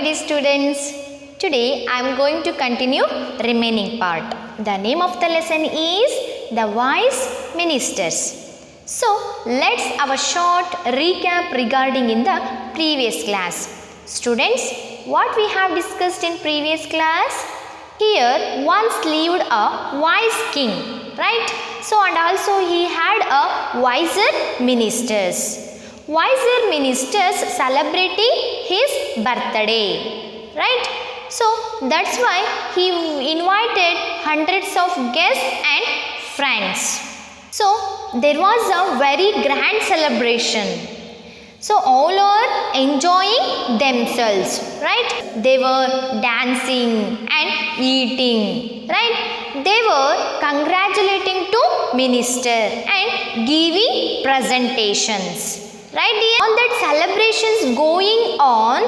dear students. Today I am going to continue remaining part. The name of the lesson is The Wise Ministers. So let's have a short recap regarding in the previous class. Students, what we have discussed in previous class? Here once lived a wise king, right? So and also he had a wiser ministers. Wiser ministers celebrating his birthday, right? So that's why he invited hundreds of guests and friends. So there was a very grand celebration. So all are enjoying themselves, right? They were dancing and eating, right? They were congratulating to minister and giving presentations. Right, dear? All that celebrations going on,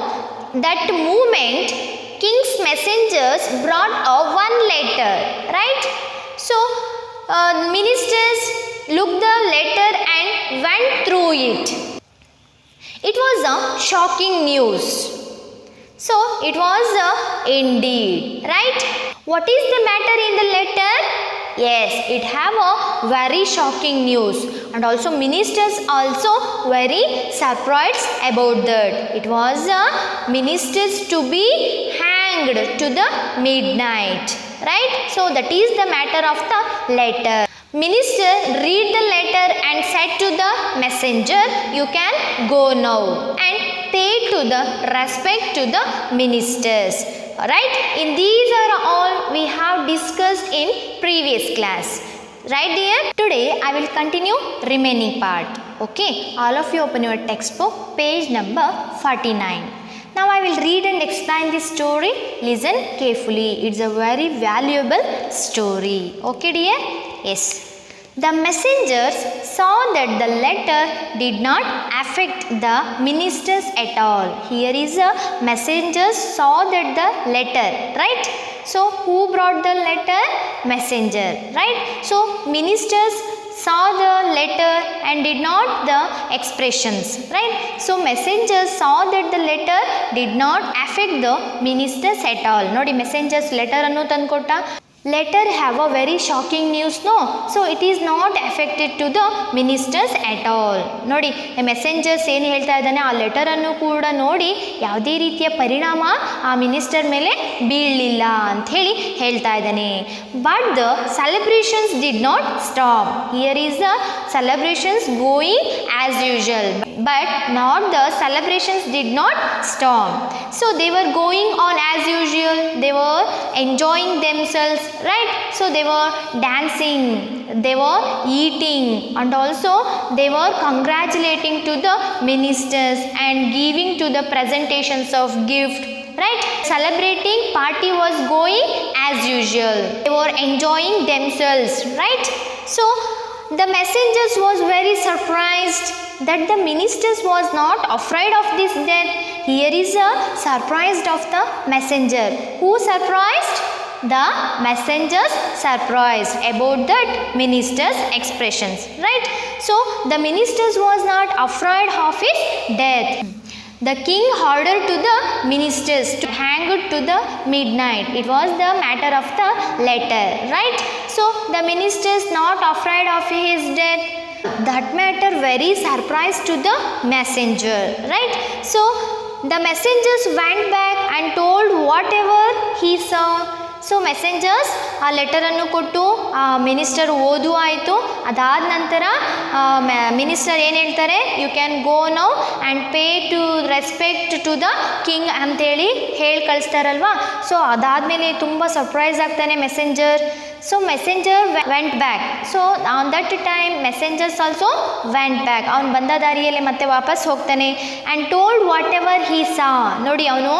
that moment, king's messengers brought one letter, right? So, ministers looked the letter and went through it. It was a shocking news. So, it was indeed, right? What is the matter in the letter? Yes, it have a very shocking news, and also ministers also very surprised about that. It was ministers to be hanged to the midnight, right? So that is the matter of the letter. Minister read the letter and said to the messenger, "You can go now and pay to the respect to the ministers." Right? In these are all we have discussed in previous class. Right, dear? Today I will continue remaining part. Okay? All of you open your textbook, page number 49. Now I will read and explain this story. Listen carefully. It's a very valuable story. Okay, dear? Yes. The messengers saw that the letter did not affect the ministers at all. Here is a messengers saw that the letter, right? So who brought the letter? Messenger, right? So ministers saw the letter and did not the expressions, right? So messengers saw that the letter did not affect the ministers at all. Nodi messengers letter annu tankotta. Letter have a very shocking news, no? So it is not affected to the ministers at all. ನೋಡಿ messengers ಏನು ಹೇಳ್ತಾ ಇದ್ದಾನೆ, ಆ ಲೆಟರನ್ನು ಕೂಡ ನೋಡಿ ಯಾವುದೇ ರೀತಿಯ ಪರಿಣಾಮ ಆ ಮಿನಿಸ್ಟರ್ ಮೇಲೆ ಬೀಳಲಿಲ್ಲ ಅಂಥೇಳಿ ಹೇಳ್ತಾ ಇದ್ದಾನೆ. But the celebrations did not stop. Here is the celebrations going as usual, but not the celebrations did not stop. So they were going on as usual. They were enjoying themselves, right? So they were dancing, they were eating, and also they were congratulating to the ministers and giving to the presentations of gift, right? Celebrating party was going as usual. They were enjoying themselves, right? So the messengers was very surprised that the ministers was not afraid of this death. Here is a surprise of the messenger. Who surprised? The messengers surprised about that minister's expressions, right? So the ministers was not afraid of his death. The king ordered to the ministers to hang it to the midnight. It was the matter of the letter, right? So the ministers not afraid of his death. That matter very surprised to the messenger, right? So the messengers went back and told whatever he saw. So messengers ಆ ಲೆಟರನ್ನು ಕೊಟ್ಟು ಆ minister ಓದು ಆಯಿತು. ಅದಾದ ನಂತರ minister ಏನು ಹೇಳ್ತಾರೆ, you can go now and pay to respect to the king ಅಂತೇಳಿ ಹೇಳಿ ಕಳಿಸ್ತಾರಲ್ವಾ. ಸೊ ಅದಾದಮೇಲೆ ತುಂಬ ಸರ್ಪ್ರೈಸ್ ಆಗ್ತಾನೆ messenger. So messenger went back. So on that time messengers also went back. ಅವ್ನು ಬಂದ ದಾರಿಯಲ್ಲಿ ಮತ್ತೆ ವಾಪಸ್ ಹೋಗ್ತಾನೆ and told whatever he saw. ನೋಡಿ ಅವನು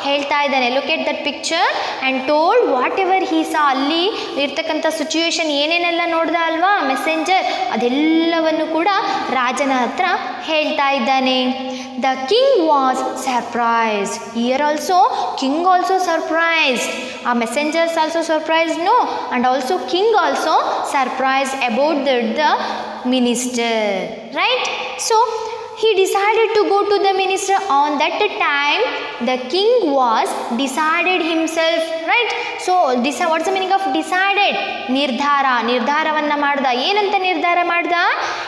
ಹೇಳ್ತಾ ಇದ್ದಾನೆ, look at that picture and told whatever he saw. ಅಲ್ಲಿ ಇರ್ತಕ್ಕಂಥ ಸಿಚುವೇಶನ್ ಏನೇನೆಲ್ಲ ನೋಡ್ದ ಅಲ್ವಾ ಮೆಸೆಂಜರ್, ಅದೆಲ್ಲವನ್ನು ಕೂಡ ರಾಜನ ಹತ್ರ ಹೇಳ್ತಾ ಇದ್ದಾನೆ. The king was surprised. Here also king also surprised. ಆ messengers also surprised, no, and also king also surprised about the minister, right? So he decided to go to the minister. On that time the king was decided himself, right? So what's the meaning of decided? ನಿರ್ಧಾರವನ್ನ ಮಾಡ್ದ. ಏನಂತ ನಿರ್ಧಾರ ಮಾಡ್ದ?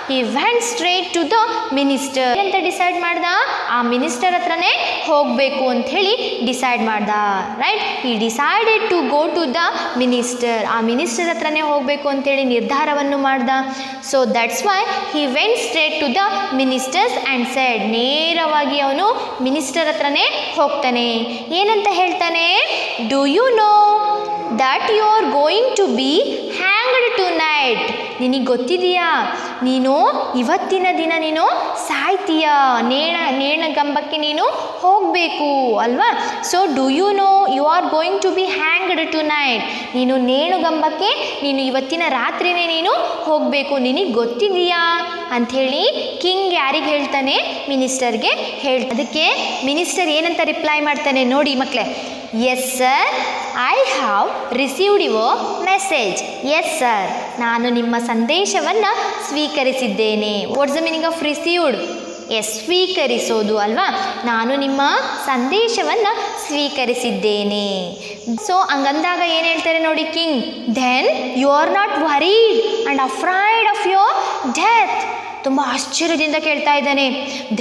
he went straight to the minister. ಏನಂತ decide ಮಾಡ್ದ? ಆ minister ಹತ್ರನೇ ಹೋಗಬೇಕು ಅಂತ ಹೇಳಿ ಡಿಸೈಡ್ ಮಾಡ್ದ, right? he decided to go to the minister. ಆ ಮಿನಿಸ್ಟರ್ ಹತ್ರನೇ ಹೋಗಬೇಕು ಅಂತ ಹೇಳಿ ನಿರ್ಧಾರವನ್ನು ಮಾಡ್ದ. so that's why he went straight to the ministers and said, ನೇರವಾಗಿ ಅವನು ಮಿನಿಸ್ಟರ್ ಹತ್ರನೇ ಹೋಗ್ತಾನೆ. ಏನಂತ ಹೇಳ್ತಾನೆ? do you know that you are going to be hanged tonight? ನಿನಗೆ ಗೊತ್ತಿದೆಯಾ, ನೀನು ಇವತ್ತಿನ ದಿನ ನೀನು ಸಾಯ್ತೀಯ, ನೇಣಗಂಬಕ್ಕೆ ನೀನು ಹೋಗಬೇಕು ಅಲ್ವಾ? So do you know you are going to be hanged tonight? ನೀನು ನೇಣುಗಂಬಕ್ಕೆ ನೀನು ಇವತ್ತಿನ ರಾತ್ರಿನೇ ನೀನು ಹೋಗಬೇಕು, ನಿನಗೆ ಗೊತ್ತಿದೆಯಾ ಅಂಥೇಳಿ ಕಿಂಗ್ ಯಾರಿಗೆ ಹೇಳ್ತಾನೆ? ಮಿನಿಸ್ಟರ್ಗೆ ಹೇಳ್ತಾನೆ. ಅದಕ್ಕೆ ಮಿನಿಸ್ಟರ್ ಏನಂತ ರಿಪ್ಲೈ ಮಾಡ್ತಾನೆ ನೋಡಿ ಮಕ್ಕಳೇ. Yes sir, I have received your message. Yes sir, ನಾನು ನಿಮ್ಮ ಸಂದೇಶವನ್ನು ಸ್ವೀಕರಿಸಿದ್ದೇನೆ. What's the meaning of received? Yes, ಸ್ವೀಕರಿಸೋದು ಅಲ್ವಾ? ನಾನು ನಿಮ್ಮ ಸಂದೇಶವನ್ನು ಸ್ವೀಕರಿಸಿದ್ದೇನೆ. ಸೊ ಹಂಗಂದಾಗ ಏನು ಹೇಳ್ತಾರೆ ನೋಡಿ king, then you are not worried and afraid of your death. ತುಂಬ ಆಶ್ಚರ್ಯದಿಂದ ಕೇಳ್ತಾ ಇದ್ದಾನೆ.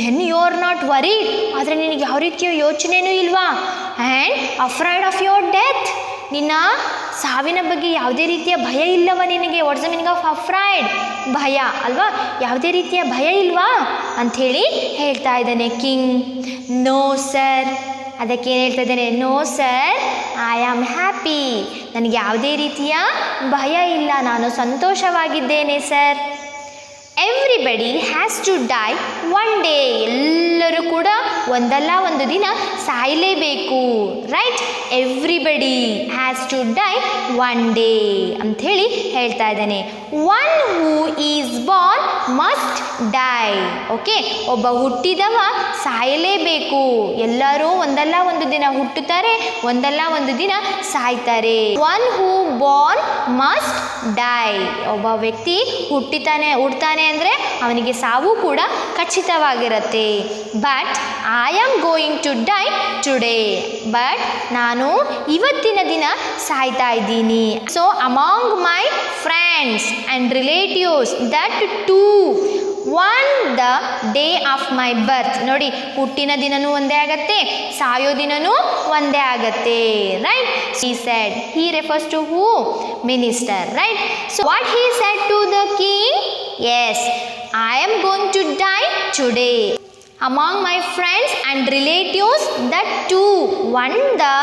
Then you are not worried, ಆದರೆ ನಿನಗೆ ಯಾವ ರೀತಿಯ ಯೋಚನೆಯೂ ಇಲ್ವಾ? And afraid of your death, ನಿನ್ನ ಸಾವಿನ ಬಗ್ಗೆ ಯಾವುದೇ ರೀತಿಯ ಭಯ ಇಲ್ಲವ ನಿನಗೆ? What's the meaning of afraid? ಭಯ ಅಲ್ವಾ? ಯಾವುದೇ ರೀತಿಯ ಭಯ ಇಲ್ವಾ ಅಂಥೇಳಿ ಹೇಳ್ತಾ ಇದ್ದಾನೆ ಕಿಂಗ್. ನೋ ಸರ್, ಅದಕ್ಕೆ ಏನು ಹೇಳ್ತಾ ಇದ್ದಾನೆ? No sir, I am happy. ನನಗೆ ಯಾವುದೇ ರೀತಿಯ ಭಯ ಇಲ್ಲ, ನಾನು ಸಂತೋಷವಾಗಿದ್ದೇನೆ sir. Everybody has to die one day. ಎಲ್ಲರೂ ಕೂಡ ಒಂದಲ್ಲ ಒಂದು ದಿನ ಸಾಯಲೇಬೇಕು, right? Everybody has to die one day ಅಂಥೇಳಿ ಹೇಳ್ತಾ ಇದ್ದಾನೆ. One who is born must die. Okay, ಒಬ್ಬ ಹುಟ್ಟಿದವ ಸಾಯಲೇಬೇಕು. ಎಲ್ಲರೂ ಒಂದಲ್ಲ ಒಂದು ದಿನ ಹುಟ್ಟುತ್ತಾರೆ, ಒಂದಲ್ಲ ಒಂದು ದಿನ ಸಾಯ್ತಾರೆ. One who born must die. ಒಬ್ಬ ವ್ಯಕ್ತಿ ಹುಡ್ತಾನೆ ಅಂದರೆ ಅವನಿಗೆ ಸಾವು ಕೂಡ ಖಚಿತವಾಗಿರುತ್ತೆ. But I am going to die today. But ನಾನು ಇವತ್ತಿನ ದಿನ ಸಾಯ್ತಾ ಇದ್ದೀನಿ. So among my friends and relatives that too one the day of my birth. ನೋಡಿ, ಹುಟ್ಟಿನ ದಿನನೂ ಒಂದೇ ಆಗತ್ತೆ, ಸಾಯೋ ದಿನನೂ ಒಂದೇ ಆಗತ್ತೆ, right? he said, he refers to who? Minister, right? So what he said to the king? Yes, I am going to die today. Among my friends and relatives that too one the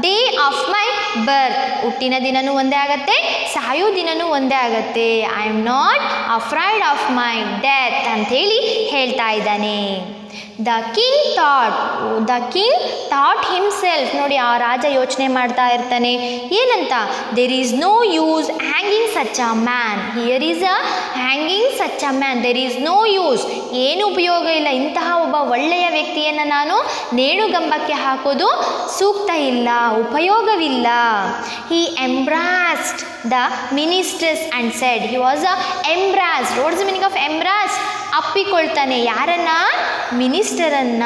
day of my birth. ಹುಟ್ಟಿನ ದಿನನೂ ಒಂದೇ ಆಗತ್ತೆ, ಸಾಯೋ ದಿನನೂ ಒಂದೇ ಆಗತ್ತೆ. I am not afraid of my death ಅಂಥೇಳಿ ಹೇಳ್ತಾ ಇದ್ದಾನೆ. The king thought himself. ನೋಡಿ, ಆ ರಾಜ ಯೋಚನೆ ಮಾಡ್ತಾ ಇರ್ತಾನೆ. ಏನಂತ? There is no use hanging such a man. Here is a hanging such a man. There is no use. ಏನು ಉಪಯೋಗ ಇಲ್ಲ, ಇಂತಹ ಒಬ್ಬ ಒಳ್ಳೆಯ ವ್ಯಕ್ತಿಯನ್ನು ನಾನು ನೇಣುಗಂಬಕ್ಕೆ ಹಾಕೋದು ಸೂಕ್ತ ಇಲ್ಲ, ಉಪಯೋಗವಿಲ್ಲ. He embraced the ministers and said. He was embraced. What's the meaning of embraced? ಅಪ್ಪಿಕೊಳ್ತಾನೆ. ಯಾರನ್ನ? ಮಿನಿಸ್ಟರನ್ನ.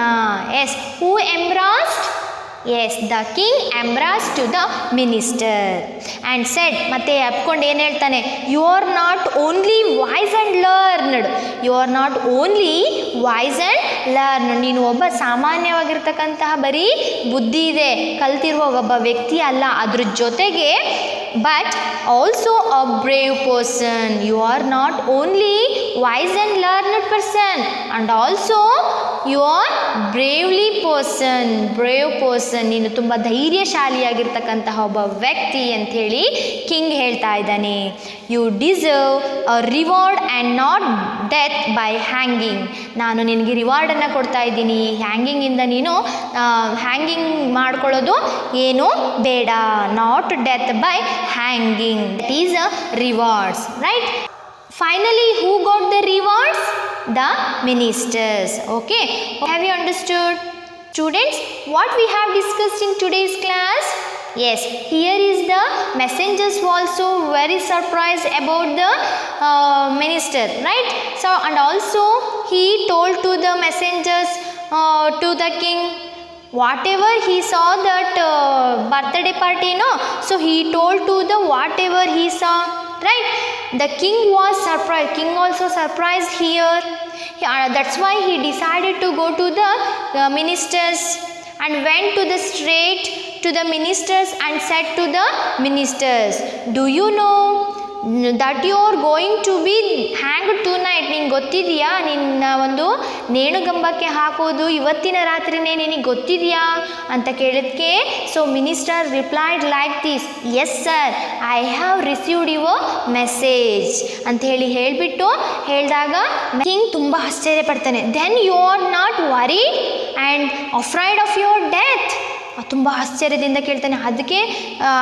Yes, who embraced? Yes, the king embraced to the minister and said. ಮತ್ತೆ ಅಪ್ಕೊಂಡು ಏನು ಹೇಳ್ತಾನೆ? You are not only wise and learned. You are not only wise and learned. ನೀನು ಒಬ್ಬ ಸಾಮಾನ್ಯವಾಗಿರ್ತಕ್ಕಂತಹ ಬರೀ ಬುದ್ಧಿ ಇದೆ, ಕಲ್ತಿರುವ ಒಬ್ಬ ವ್ಯಕ್ತಿ ಅಲ್ಲ, ಅದ್ರ ಜೊತೆಗೆ but also a brave person. You are not only wise and learned person and also you are bravely person. Brave person, ನೀನು ತುಂಬ ಧೈರ್ಯಶಾಲಿಯಾಗಿರ್ತಕ್ಕಂತಹ ಒಬ್ಬ ವ್ಯಕ್ತಿ ಅಂಥೇಳಿ ಕಿಂಗ್ ಹೇಳ್ತಾ ಇದ್ದಾನೆ. You deserve a reward and not death by hanging. ನಾನು ನಿನಗೆ ರಿವಾರ್ಡನ್ನು ಕೊಡ್ತಾ ಇದ್ದೀನಿ, ಹ್ಯಾಂಗಿಂಗಿಂದ ನೀನು ಹ್ಯಾಂಗಿಂಗ್ ಮಾಡ್ಕೊಳ್ಳೋದು ಏನು ಬೇಡ. Not death by hanging. That is a rewards, right? Finally, who got the rewards? The ministers. Okay, have you understood? Students, what we have discussed in today's class? Yes, here is the messengers also very surprised about the minister, right? So and also he told to the messengers to the king whatever he saw that birthday party, no, so he told to the whatever he saw, right? The king was surprised, king also surprised here. That's why he decided to go to the ministers and went to the straight to the ministers and said to the ministers, do you know that you are going to be hanged tonight? ನಿಂಗೆ ಗೊತ್ತಿದೆಯಾ ನಿನ್ನ ಒಂದು ನೇಣುಗಂಬಕ್ಕೆ ಹಾಕೋದು ಇವತ್ತಿನ ರಾತ್ರಿನೇ ನಿನಗೆ ಗೊತ್ತಿದೆಯಾ ಅಂತ ಕೇಳಿದ್ಕೆ so minister replied like this, yes sir, I have received your message ಅಂತ ಹೇಳಿಬಿಟ್ಟು ಹೇಳಿದಾಗ ಕಿಂಗ್ ತುಂಬ ಆಶ್ಚರ್ಯ ಪಡ್ತಾನೆ. Then you are not worried and afraid of your death. ತುಂಬ ಆಶ್ಚರ್ಯದಿಂದ ಕೇಳ್ತಾನೆ, ಅದಕ್ಕೆ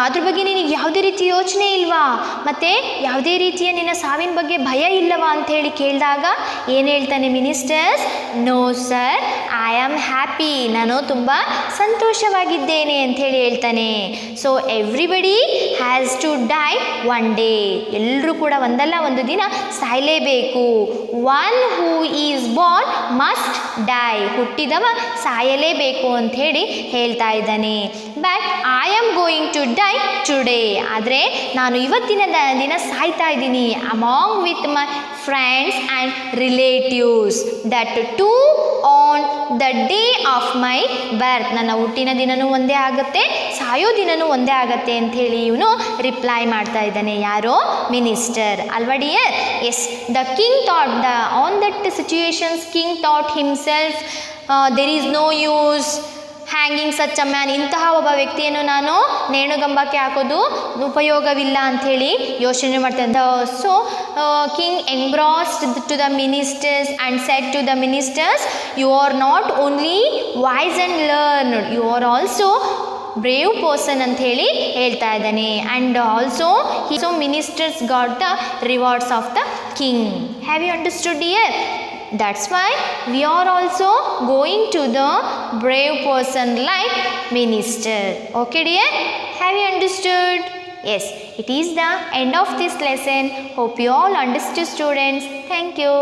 ಅದ್ರ ಬಗ್ಗೆ ನಿನಗೆ ಯಾವುದೇ ರೀತಿ ಯೋಚನೆ ಇಲ್ವಾ, ಮತ್ತು ಯಾವುದೇ ರೀತಿಯ ನಿನ್ನ ಸಾವಿನ ಬಗ್ಗೆ ಭಯ ಇಲ್ಲವಾ ಅಂಥೇಳಿ ಕೇಳಿದಾಗ ಏನು ಹೇಳ್ತಾನೆ ministers, no sir, I am happy, ನಾನು ತುಂಬ ಸಂತೋಷವಾಗಿದ್ದೇನೆ ಅಂಥೇಳಿ ಹೇಳ್ತಾನೆ. So everybody has to die one day, ಎಲ್ಲರೂ ಕೂಡ ಒಂದಲ್ಲ ಒಂದು ದಿನ ಸಾಯಲೇಬೇಕು. One who is born must die, ಹುಟ್ಟಿದವ ಸಾಯಲೇಬೇಕು ಅಂಥೇಳಿ ಹೇಳ್ತಾ ಇದ್ದಾನೆ. But I am going to die today, ಆದರೆ ನಾನು ಇವತ್ತಿನ ದಿನ ಸಾಯ್ತಾ ಇದ್ದೀನಿ. Among with my friends and relatives, that too on the day of my birth, ನನ್ನ ಹುಟ್ಟಿನ ದಿನವೂ ಒಂದೇ ಆಗುತ್ತೆ, ಸಾಯೋ ದಿನವೂ ಒಂದೇ ಆಗುತ್ತೆ ಅಂಥೇಳಿ ಇವನು ರಿಪ್ಲೈ ಮಾಡ್ತಾ ಇದ್ದಾನೆ. ಯಾರೋ ಮಿನಿಸ್ಟರ್ ಅಲ್ವಾ dear? Yes, the king thought the on that situations king thought himself there is no use hanging such a man, ಇಂತಹ ಒಬ್ಬ ವ್ಯಕ್ತಿಯನ್ನು ನಾನು ನೇಣುಗಂಬಕ್ಕೆ ಹಾಕೋದು ಉಪಯೋಗವಿಲ್ಲ ಅಂಥೇಳಿ ಯೋಚನೆ ಮಾಡ್ತಾ. So king embraced to the ministers and said to the ministers, you are not only wise and learned, you are also brave person ಅಂತ ಹೇಳಿ ಹೇಳ್ತಾ ಇದ್ದಾನೆ. And also ministers got the rewards of the king. Have you understood here? That's why we are also going to the brave person like minister. Okay dear? Have you understood? Yes, it is the end of this lesson. Hope you all understood students. Thank you.